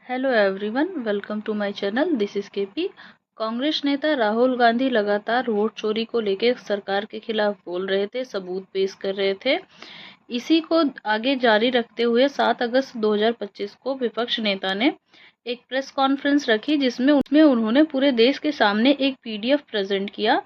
Hello everyone, welcome to my channel. This is KP. Congress नेता राहुल गांधी लगातार vote चोरी को लेकर सरकार के खिलाफ बोल रहे थे, सबूत पेश कर रहे थे। इसी को आगे जारी रखते हुए 7 अगस्त 2025 को विपक्ष नेता ने एक प्रेस कॉन्फ्रेंस रखी, जिसमें उन्होंने पूरे देश के सामने एक पीडीएफ प्रेजेंट किया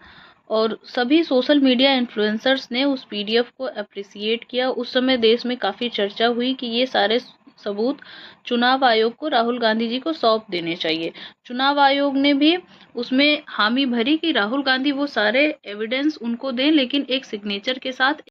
और सभी सोशल मीडिया इन्फ्लुएंसर्स ने उस पीडीएफ को अप्रिसिएट किया। उस समय देश में काफ़ी चर्चा हुई कि ये सारे सबूत चुनाव आयोग को राहुल गांधी जी को सौंप देने चाहिए। चुनाव आयोग ने भी उसमें हामी भरी कि राहुल गांधी वो सारे एविडेंस उनको दें, लेकिन एक सिग्नेचर के साथ।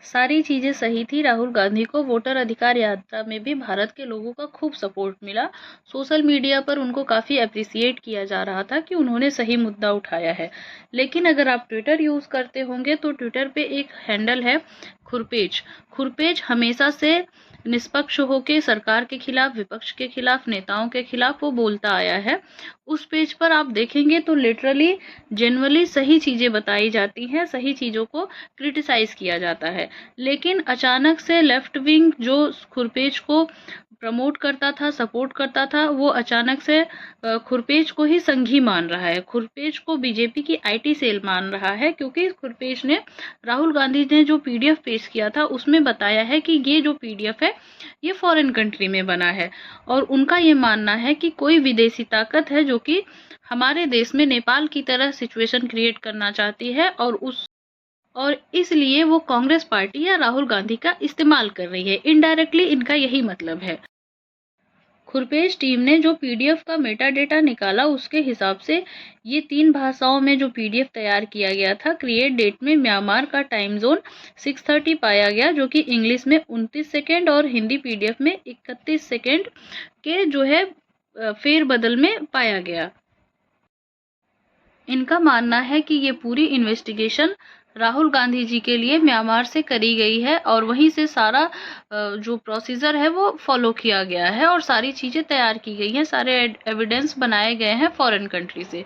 सारी चीजें सही थी। राहुल गांधी को वोटर अधिकार यात्रा में भी भारत के लोगों का खूब सपोर्ट मिला। सोशल मीडिया पर उनको काफ़ी अप्रिसिएट किया जा रहा था कि उन्होंने सही मुद्दा उठाया है। लेकिन अगर आप ट्विटर यूज़ करते होंगे तो ट्विटर पे एक हैंडल है खुरपेज। खुरपेज हमेशा से निष्पक्ष होकर सरकार के खिलाफ, विपक्ष के खिलाफ, नेताओं के खिलाफ वो बोलता आया है। उस पेज पर आप देखेंगे तो लिटरली जेन्युइनली सही चीज़ें बताई जाती हैं, सही चीज़ों को क्रिटिसाइज किया जाता है। लेकिन अचानक से लेफ्ट विंग जो खुरपेज को प्रमोट करता था, सपोर्ट करता था, वो अचानक से खुरपेज को ही संघी मान रहा है। खुरपेज को बीजेपी की आईटी सेल मान रहा है, क्योंकि खुरपेज ने राहुल गांधी ने जो पीडीएफ पेश किया था उसमें बताया है कि ये जो पीडीएफ है ये फॉरेन कंट्री में बना है। और उनका ये मानना है कि कोई विदेशी ताकत है जो कि हमारे देश में नेपाल की तरह सिचुएशन क्रिएट करना चाहती है, और इसलिए वो कांग्रेस पार्टी या राहुल गांधी का इस्तेमाल कर रही है। इनडायरेक्टली इनका यही मतलब है। खुरपेज टीम ने जो पीडीएफ का मेटा डेटा निकाला उसके हिसाब से ये 3 भाषाओं में जो पीडीएफ तैयार किया गया था। क्रिएट डेट में म्यांमार का टाइम जोन 6:30 पाया गया, जो कि इंग्लिश में 29 सेकेंड और हिंदी पीडीएफ में 31 सेकेंड के जो है फेरबदल में पाया गया। इनका मानना है कि ये पूरी इन्वेस्टिगेशन राहुल गांधी जी के लिए म्यांमार से करी गई है और वहीं से सारा जो प्रोसीजर है वो फॉलो किया गया है और सारी चीज़ें तैयार की गई हैं, सारे एविडेंस बनाए गए हैं फॉरेन कंट्री से।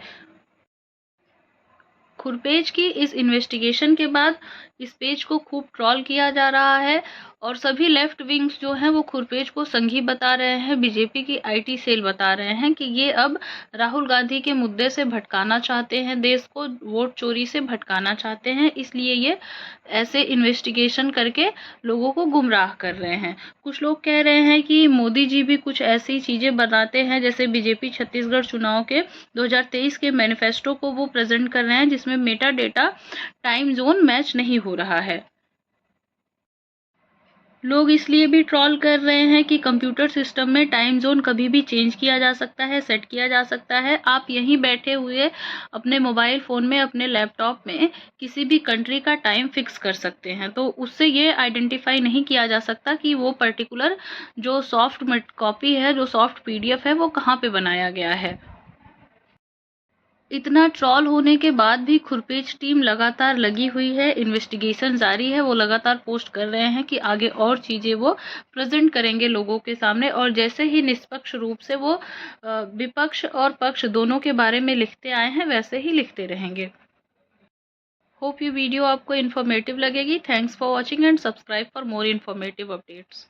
खुरपेज की इस इन्वेस्टिगेशन के बाद इस पेज को खूब ट्रॉल किया जा रहा है और सभी लेफ्ट विंग्स जो हैं वो खुरपेज को संघी बता रहे हैं, बीजेपी की आईटी सेल बता रहे हैं कि ये अब राहुल गांधी के मुद्दे से भटकाना चाहते हैं, देश को वोट चोरी से भटकाना चाहते हैं, इसलिए ये ऐसे इन्वेस्टिगेशन करके लोगों को गुमराह कर रहे हैं। कुछ लोग कह रहे हैं कि मोदी जी भी कुछ ऐसी चीज़ें बनाते हैं, जैसे बीजेपी छत्तीसगढ़ चुनाव के 2023 के मैनिफेस्टो को वो प्रेजेंट कर रहे हैं, जिसमें Meta data time zone match नहीं हो रहा है। लोग इसलिए भी ट्रोल कर रहे हैं कि कंप्यूटर सिस्टम में टाइम जोन कभी भी चेंज किया जा सकता है, सेट किया जा सकता है। आप यहीं बैठे हुए अपने मोबाइल फ़ोन में, अपने लैपटॉप में किसी भी कंट्री का टाइम फिक्स कर सकते हैं, तो उससे ये आइडेंटिफाई नहीं किया जा सकता कि वो पर्टिकुलर जो सॉफ्ट कॉपी है, जो सॉफ्ट पीडीएफ है, वो कहाँ पे बनाया गया है। इतना ट्रॉल होने के बाद भी खुरपेज टीम लगातार लगी हुई है, इन्वेस्टिगेशन जारी है। वो लगातार पोस्ट कर रहे हैं कि आगे और चीज़ें वो प्रेजेंट करेंगे लोगों के सामने, और जैसे ही निष्पक्ष रूप से वो विपक्ष और पक्ष दोनों के बारे में लिखते आए हैं वैसे ही लिखते रहेंगे। होप ये वीडियो आपको इन्फॉर्मेटिव लगेगी। Thanks for watching and subscribe for more informative updates.